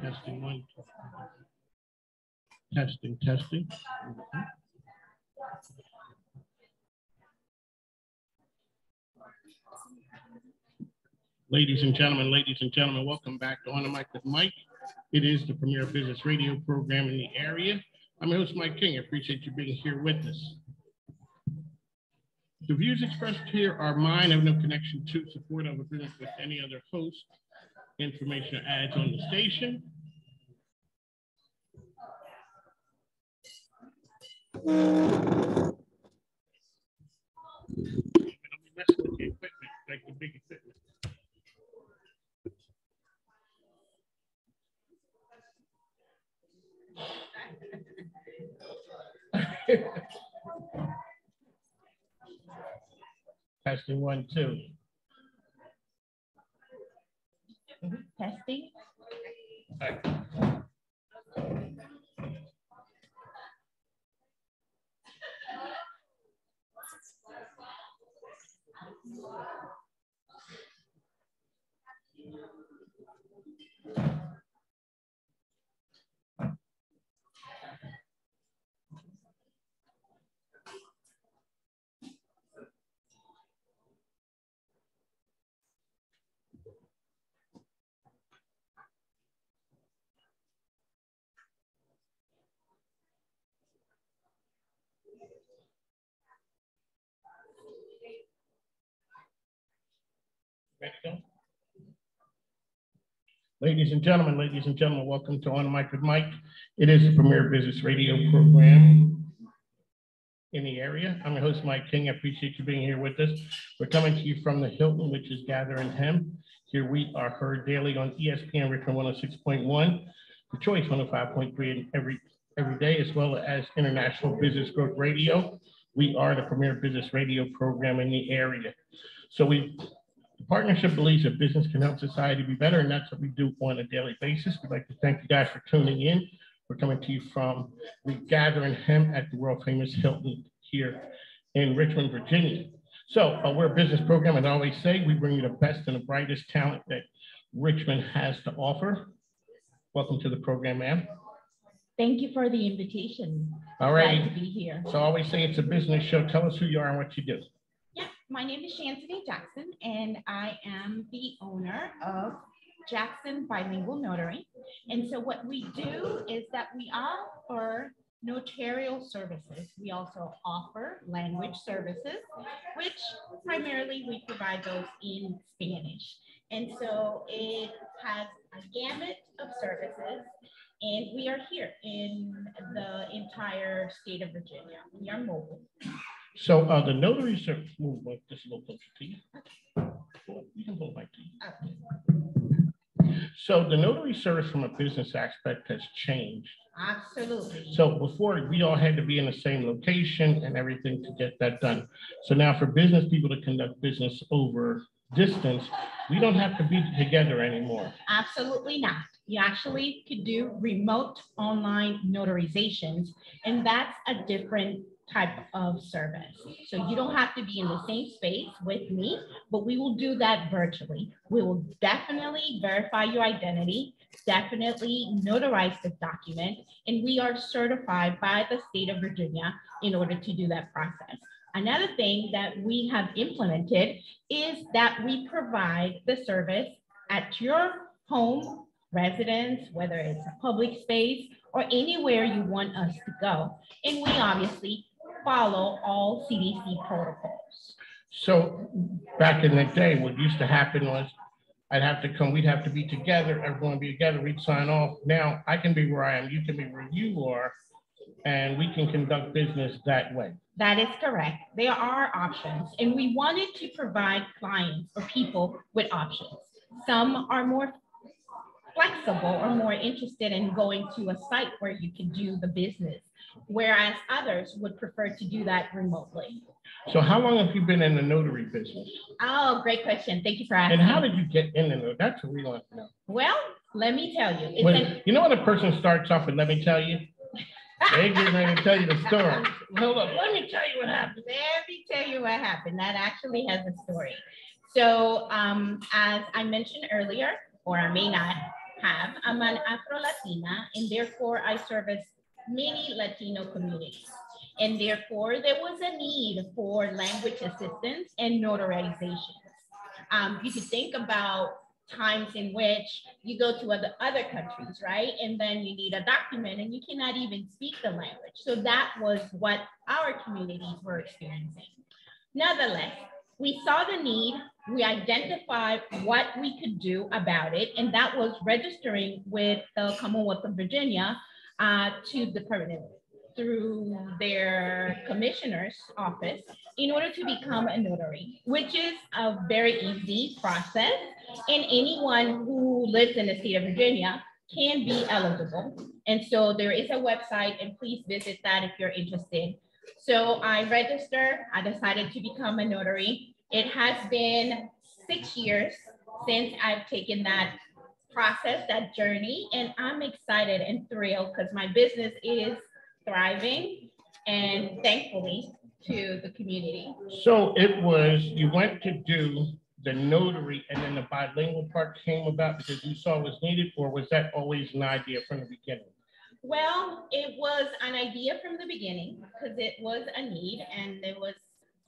Testing one. Testing. Ladies and gentlemen, welcome back to On the Mic with Mike. It is the premier business radio program in the area. I'm your host, Mike King. I appreciate you being here with us. The views expressed here are mine. I have no connection to, support, or agreement with any other host, information, or ads on the station. Messing with the equipment, like the big equipment. Testing 1, 2. Testing. All right. Ready to go? Ladies and gentlemen, welcome to On the Mic with Mike. It is the premier business radio program in the area. I'm your host, Mike King. I appreciate you being here with us. We're coming to you from the Hilton, which is Gathering Hem. Here we are heard daily on ESPN Richmond 106.1, The Choice 105.3 every day, as well as International Business Growth Radio. We are the premier business radio program in the area. So the partnership believes that business can help society be better, and that's what we do on a daily basis. We'd like to thank you guys for tuning in. We're coming to you from the Gathering Hem at the world famous Hilton here in Richmond, Virginia. So we're a business program, and I always say we bring you the best and the brightest talent that Richmond has to offer. Welcome to the program, ma'am. Thank you for the invitation. All right. Glad to be here. So I always say it's a business show. Tell us who you are and what you do. Yeah, my name is Chantity Jackson, and I am the owner of Jackson Bilingual Notary. And so what we do is that we offer notarial services. We also offer language services, which primarily we provide those in Spanish. And so it has a gamut of services, and we are here in the entire state of Virginia. We are mobile. So the notary service, move like this a little closer to you. You can hold my tea. Okay. So the notary service from a business aspect has changed. Absolutely. So before, we all had to be in the same location and everything to get that done. So now for business people to conduct business over distance, we don't have to be together anymore. Absolutely not. You actually could do remote online notarizations, and that's a different type of service. So you don't have to be in the same space with me, but we will do that virtually. We will definitely verify your identity, definitely notarize the document, and we are certified by the state of Virginia in order to do that process. Another thing that we have implemented is that we provide the service at your home residence, whether it's a public space or anywhere you want us to go. And we obviously follow all CDC protocols. So back in the day, what used to happen was I'd have to come, we'd have to be together, everyone would be together, we'd sign off. Now I can be where I am, you can be where you are, and we can conduct business that way. That is correct. There are options, and we wanted to provide clients or people with options. Some are more flexible or more interested in going to a site where you can do the business, whereas others would prefer to do that remotely. So how long have you been in the notary business? Oh, great question. Thank you for asking. And how did you get in the notary? That's what we want to know. Well, let me tell you. You know when a person starts off with, let me tell you? They're getting ready to tell you the story. Hold up, let me tell you what happened. Let me tell you what happened. That actually has a story. So as I mentioned earlier, or I may not have, I'm an Afro-Latina, and therefore I service many Latino communities. And therefore there was a need for language assistance and notarizations. You could think about times in which you go to other countries, right? And then you need a document and you cannot even speak the language. So that was what our communities were experiencing. Nonetheless, we saw the need, we identified what we could do about it, and that was registering with the Commonwealth of Virginia to the permanent through their commissioner's office in order to become a notary, which is a very easy process. And anyone who lives in the state of Virginia can be eligible. And so there is a website, and please visit that if you're interested. So I registered, I decided to become a notary. It has been 6 years since I've taken that process, that journey, and I'm excited and thrilled because my business is thriving, and thankfully to the community. So it was, you went to do the notary and then the bilingual part came about because you saw it was needed, or was that always an idea from the beginning? Well, it was an idea from the beginning because it was a need, and it was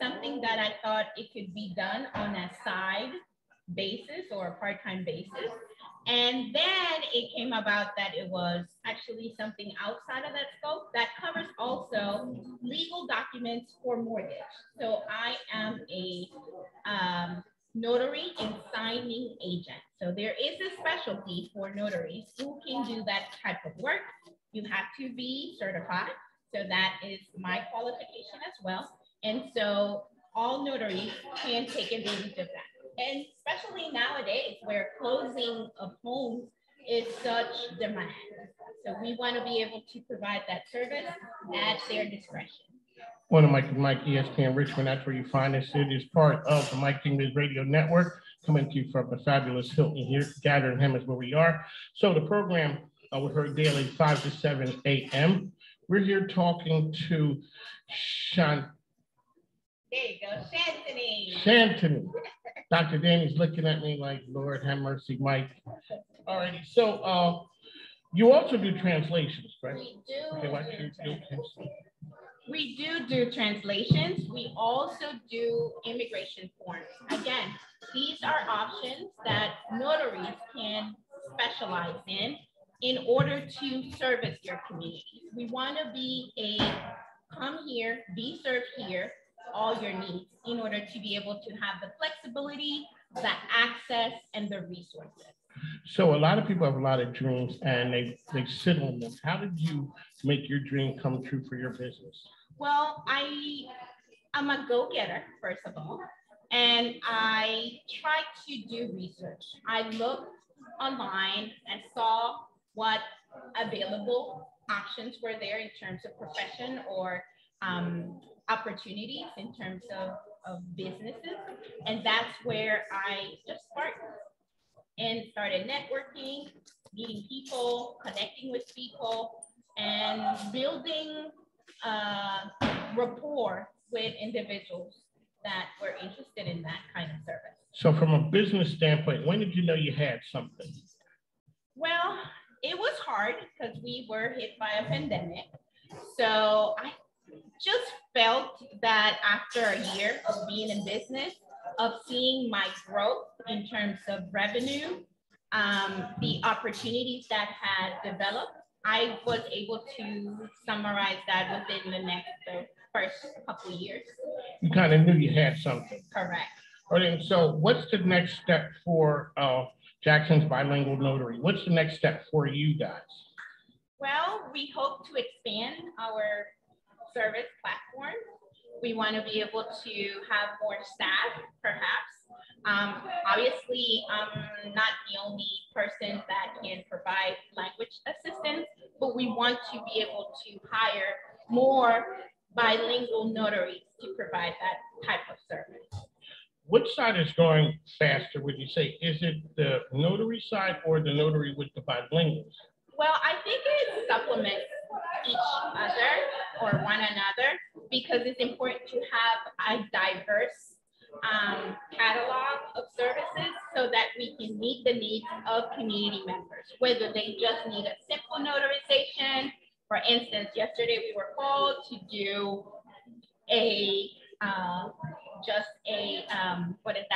something that I thought it could be done on a side basis or a part-time basis. And then it came about that it was actually something outside of that scope that covers also legal documents for mortgage. So I am a notary and signing agent. So there is a specialty for notaries who can do that type of work. You have to be certified. So that is my qualification as well. And so all notaries can take advantage of that. And especially nowadays where closing of homes is such demand. So we want to be able to provide that service at their discretion. One of Mike ESPN Richmond, that's where you find us. It is part of the Mike King Radio Network, coming to you from the fabulous Hilton here. Gathering him is where we are. So the program we heard daily 5 to 7 a.m. We're here talking to There you go, Shantini. Shantini. Dr. Danny's looking at me like, Lord have mercy, Mike. All righty. So you also do translations, right? We do. Okay, we do translations. We also do immigration forms. Again, these are options that notaries can specialize in order to service your communities. We want to be come here, be served here, all your needs in order to be able to have the flexibility, the access, and the resources. So a lot of people have a lot of dreams and they sit on them. How did you make your dream come true for your business? Well, I'm a go-getter, first of all, and I try to do research. I looked online and saw what available options were there in terms of profession or opportunities in terms of businesses. And that's where I just started networking, meeting people, connecting with people, and building rapport with individuals that were interested in that kind of service. So from a business standpoint, when did you know you had something? Well, it was hard because we were hit by a pandemic. So I just felt that after a year of being in business, of seeing my growth in terms of revenue, the opportunities that had developed, I was able to summarize that within the first couple of years. You kind of knew you had something. Correct. All right, so what's the next step for Jackson's Bilingual Notary? What's the next step for you guys? Well, we hope to expand our service platform. We want to be able to have more staff, perhaps. Obviously, I'm not the only person that can provide language assistance, but we want to be able to hire more bilingual notaries to provide that type of service. Which side is going faster, would you say? Is it the notary side or the notary with the bilinguals? Well, I think it supplements each other or one another because it's important to have a diverse catalog of services so that we can meet the needs of community members, whether they just need a simple notarization. For instance, yesterday we were called to do a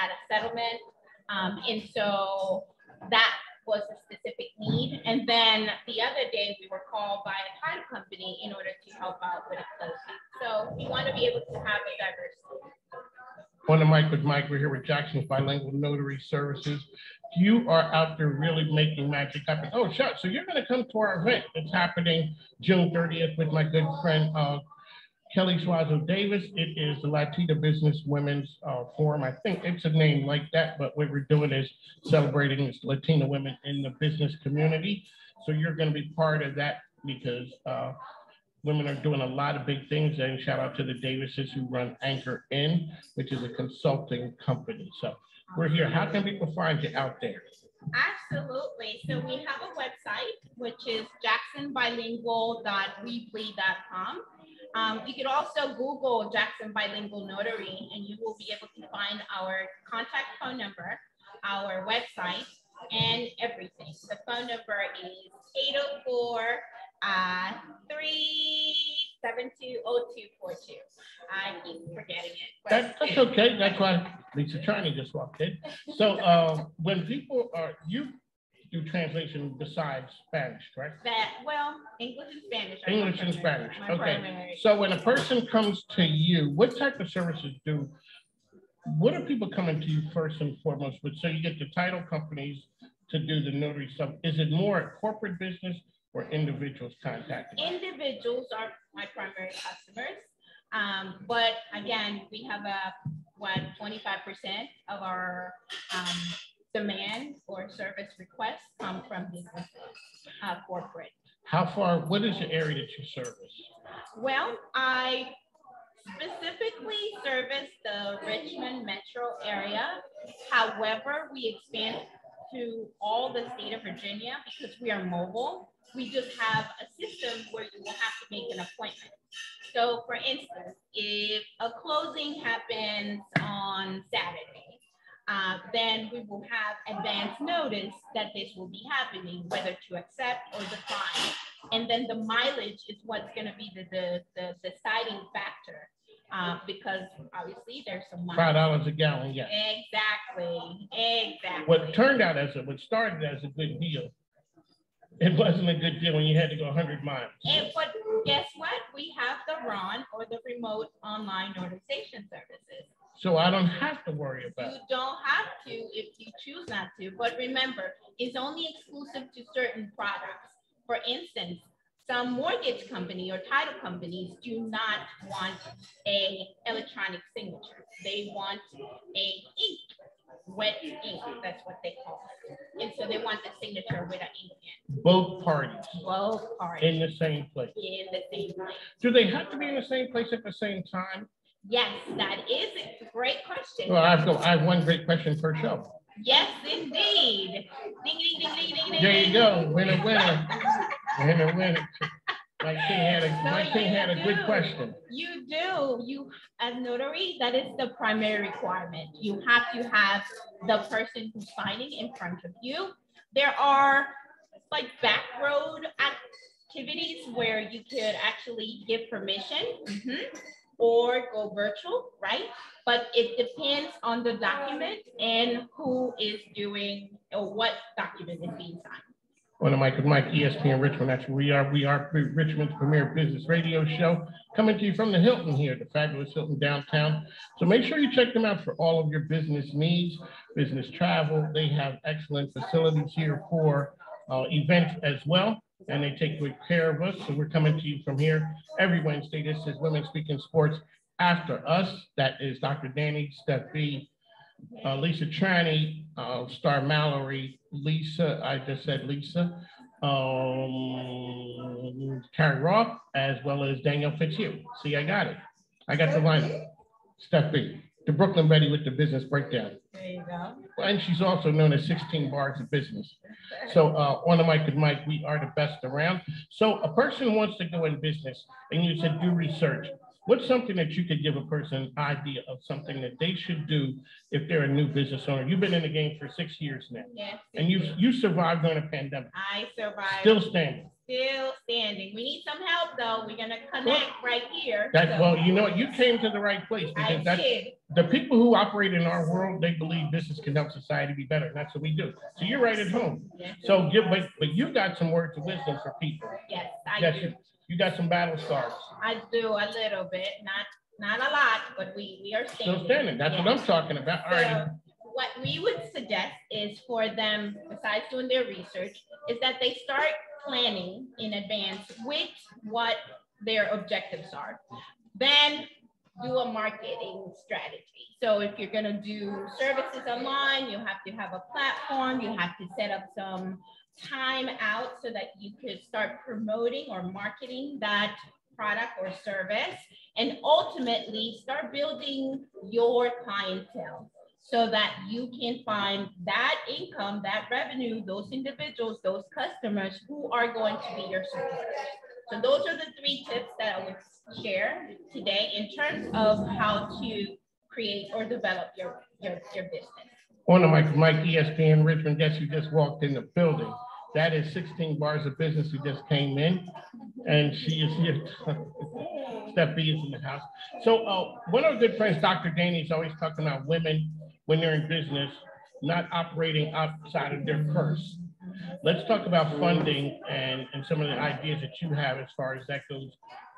a settlement. And so that was a specific need. And then the other day we were called by a title company in order to help out with a closing. So we want to be able to have a diversity. On the mic with Mike, we're here with Jackson's Bilingual Notary Services. You are out there really making magic happen. Oh, shucks. So you're going to come to our event. It's happening June 30th with my good friend, Kelly Suazo Davis. It is the Latina Business Women's Forum. I think it's a name like that, but what we're doing is celebrating Latina women in the business community. So you're going to be part of that because women are doing a lot of big things. And shout out to the Davises who run Anchor In, which is a consulting company. So we're here. How can people find you out there? Absolutely. So we have a website, which is jacksonbilingual.weebly.com. You could also Google Jackson Bilingual Notary, and you will be able to find our contact phone number, our website, and everything. The phone number is 804-372-0242. I keep forgetting it. That's okay. That's why Lisa Charney just walked in. So when people are, you do translation besides Spanish, correct? Well, English and Spanish. English and Spanish. Okay. So when a person comes to you, what type of services what are people coming to you first and foremost with? So you get the title companies to do the notary stuff. Is it more corporate business or individuals contacting? Individuals are my primary customers. But again, we have 25% of our demand or service requests come from businesses, corporate. How far, what is the area that you service? Well, I specifically service the Richmond metro area. However, we expand to all the state of Virginia because we are mobile. We just have a system where you will have to make an appointment. So for instance, if a closing happens on Saturday, then we will have advance notice that this will be happening, whether to accept or decline. And then the mileage is what's going to be the deciding factor, because obviously there's some money. $5 a gallon, yeah. Exactly. What turned out what started as a good deal, it wasn't a good deal when you had to go 100 miles. But guess what? We have the RON, or the remote online notarization services. So I don't have to worry about it. You don't have to if you choose not to. But remember, it's only exclusive to certain products. For instance, some mortgage company or title companies do not want an electronic signature. They want a ink, wet ink. That's what they call it. And so they want the signature with an ink in. Both parties. Both parties. In the same place. In the same place. Do they have to be in the same place at the same time? Yes, that is a great question. Well, I have one great question per show. Yes, indeed. Ding, ding, ding, ding, ding, There you go. Winner, winner. Winner, winner. Mike King had a good question. You do. You, as notary, that is the primary requirement. You have to have the person who's signing in front of you. There are like back road activities where you could actually give permission or go virtual, right? But it depends on the document and who is doing or what document is being signed. On the mic with Mike, ESPN Richmond. That's where we are. We are Richmond's premier business radio show, coming to you from the Hilton here, the fabulous Hilton downtown. So make sure you check them out for all of your business needs, business travel. They have excellent facilities here for events as well, and they take good care of us. So we're coming to you from here every Wednesday. This is Women Speaking Sports After Us. That is Dr. Danny, Steph B, Lisa Tranny, Star Mallory, Lisa, I just said Lisa, Carrie Roth, as well as Danielle Fitzhugh. See, I got it. I got the lineup. Steph B, the Brooklyn Betty with the business breakdown. There you go. And she's also known as 16 Bars of Business. So on the mic with Mike, we are the best around. So a person wants to go in business, and you said do research. What's something that you could give a person an idea of something that they should do if they're a new business owner? You've been in the game for 6 years now. Yes. And you survived during a pandemic. I survived. Still standing. Still standing. We need some help though. We're gonna connect right here. Well, you know what? You came to the right place, because the people who operate in our world, they believe business can help society be better. And that's what we do. So you're right at home. Yes. So but you got some words of wisdom for people. Yes, I do. You got some battle scars. I do a little bit, not a lot, but we are standing. Still standing. That's what I'm talking about. All right. What we would suggest is for them, besides doing their research, is that they start planning in advance with what their objectives are. Then do a marketing strategy. So if you're gonna do services online, you have to have a platform, you have to set up some time out so that you could start promoting or marketing that product or service, and ultimately start building your clientele so that you can find that income, that revenue, those individuals, those customers who are going to be your supporters. So those are the 3 tips that I would share today in terms of how to create or develop your business. On the mic, Mike, ESPN Richmond. Guess who just walked in the building? That is 16 Bars of Business who just came in, and she is here. Steph B is in the house. So one of our good friends, Dr. Danny, is always talking about women when they're in business, not operating outside of their purse. Let's talk about funding and some of the ideas that you have as far as that goes,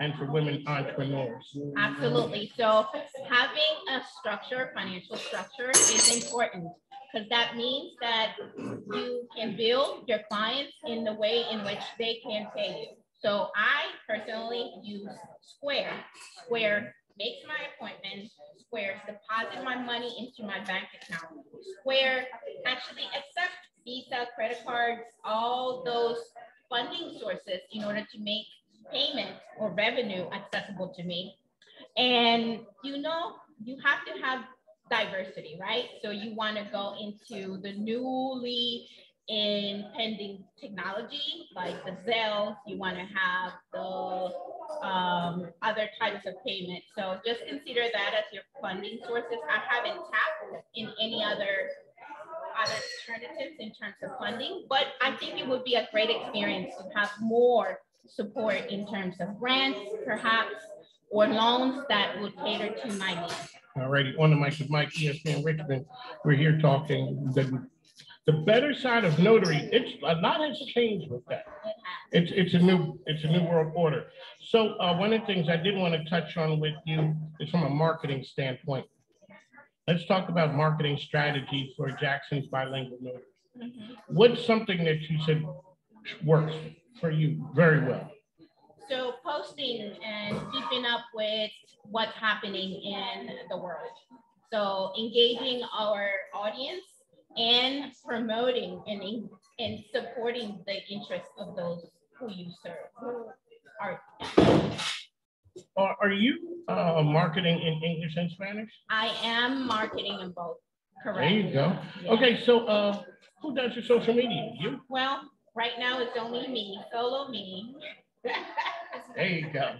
and for women entrepreneurs. Absolutely. So having a structure, financial structure, is important, because that means that you can build your clients in the way in which they can pay you. So I personally use Square. Square makes my appointments. Square deposits my money into my bank account. Square actually accepts Visa, credit cards, all those funding sources in order to make payment or revenue accessible to me. And you know, you have to have diversity, right? So you want to go into the newly pending technology like the Zelle. You want to have the other types of payment. So just consider that as your funding sources. I haven't tapped in any other alternatives in terms of funding, but I think it would be a great experience to have more support in terms of grants, perhaps, or loans that would cater to my needs. All righty, on the mic with Mike, ESPN Richmond. We're here talking the better side of notary. A lot has changed with that. It's a new world order. So one of the things I did want to touch on with you is from a marketing standpoint. Let's talk about marketing strategy for Jackson's Bilingual Notary. What's something that you said works for you very well? So posting and keeping up with what's happening in the world. So engaging our audience and promoting and supporting the interests of those who you serve. Are you marketing in English and Spanish? I am marketing in both. Correct. There you go. Yeah. Okay, so who does your social media? You? Well, right now it's only me, solo me. There you go.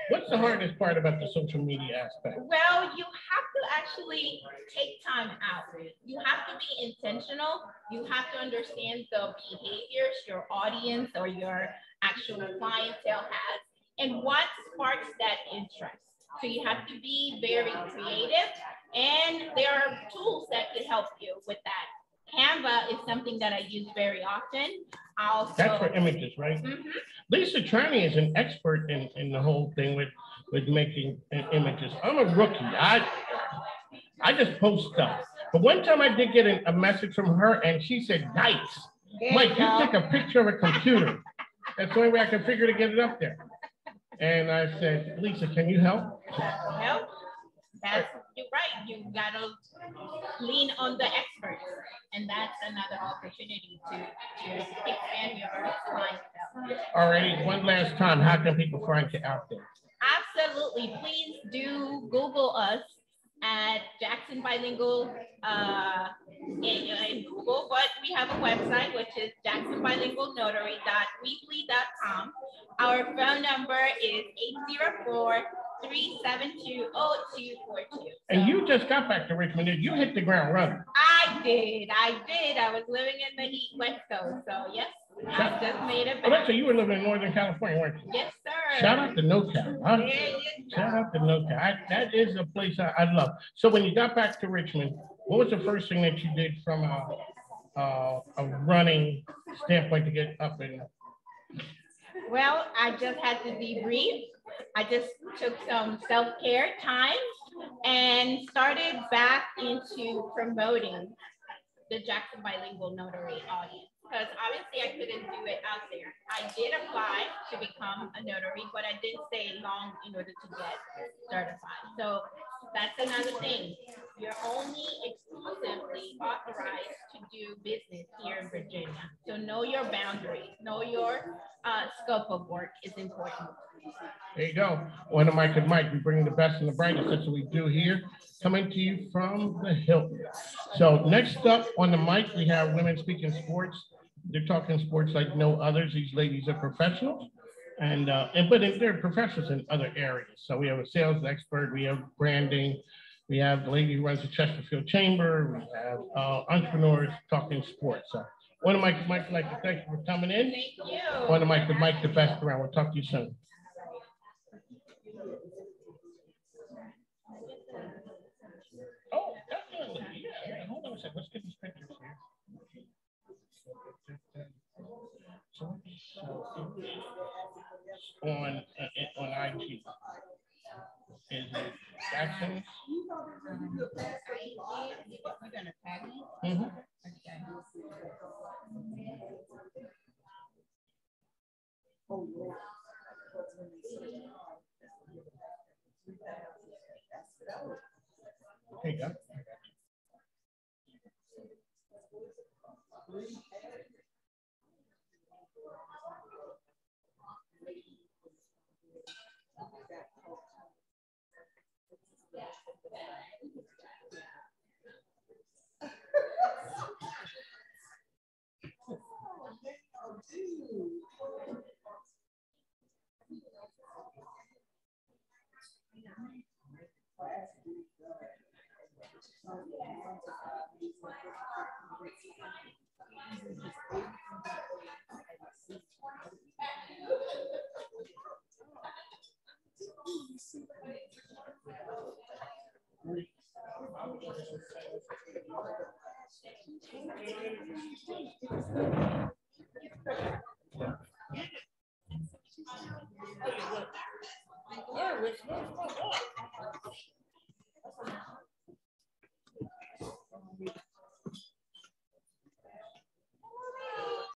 What's the hardest part about the social media aspect? Well, you have to actually take time out. You have to be intentional. You have to understand the behaviors your audience or your actual clientele has and what sparks that interest. So you have to be very creative, and there are tools that can help you with that. Canva is something that I use very often. That's for images, right? Lisa Trani is an expert in the whole thing with making images. I'm a rookie. I just post stuff. But one time I did get a message from her, and she said, "Yikes, Mike, you took a picture of a computer. That's the only way I can figure to get it up there." And I said, "Lisa, can you help?" Help. You're right. You gotta lean on the experts, and that's another opportunity to expand your clientele. Alrighty, one last time, how can people find you out there? Absolutely. Please do Google us at Jackson Bilingual in Google, but we have a website, which is jacksonbilingualnotary.weebly.com. Our phone number is 804-372-0242. And you just got back to Richmond. You hit the ground running. I did. I was living in the heat West Coast, so yes, I just made it back. Oh, that's so you were living in Northern California, weren't you? Yes, sir. Shout out to NoCal, huh? Shout out to NoCal. That is a place I love. So when you got back to Richmond, what was the first thing that you did from a running standpoint to get up in? Well, I just had to debrief. I just took some self-care time and started back into promoting the Jackson Bilingual Notary audience, because obviously I couldn't do it out there. I did apply to become a notary, but I didn't stay long in order to get certified. So that's another thing. You're only exclusively authorized to do business here in Virginia. So know your boundaries, know your scope of work is important. There you go. On the mic with Mike, we bring the best and the brightest. That's what we do here. Coming to you from the Hilton. So next up on the mic, we have women speaking sports. They're talking sports like no others. These ladies are professionals, but they're professionals in other areas. So we have a sales expert, we have branding, we have the lady who runs the Chesterfield Chamber, we have entrepreneurs talking sports. So on the mic with Mike, I'd like to thank you for coming in. Thank you. On the mic with Mike, the best around. We'll talk to you soon. Oh, definitely. Yeah. Hold on a second. Let's get these pictures here. So on IG, is it Jackson's? You're gonna tag me? Mm-hmm. Okay. There you go.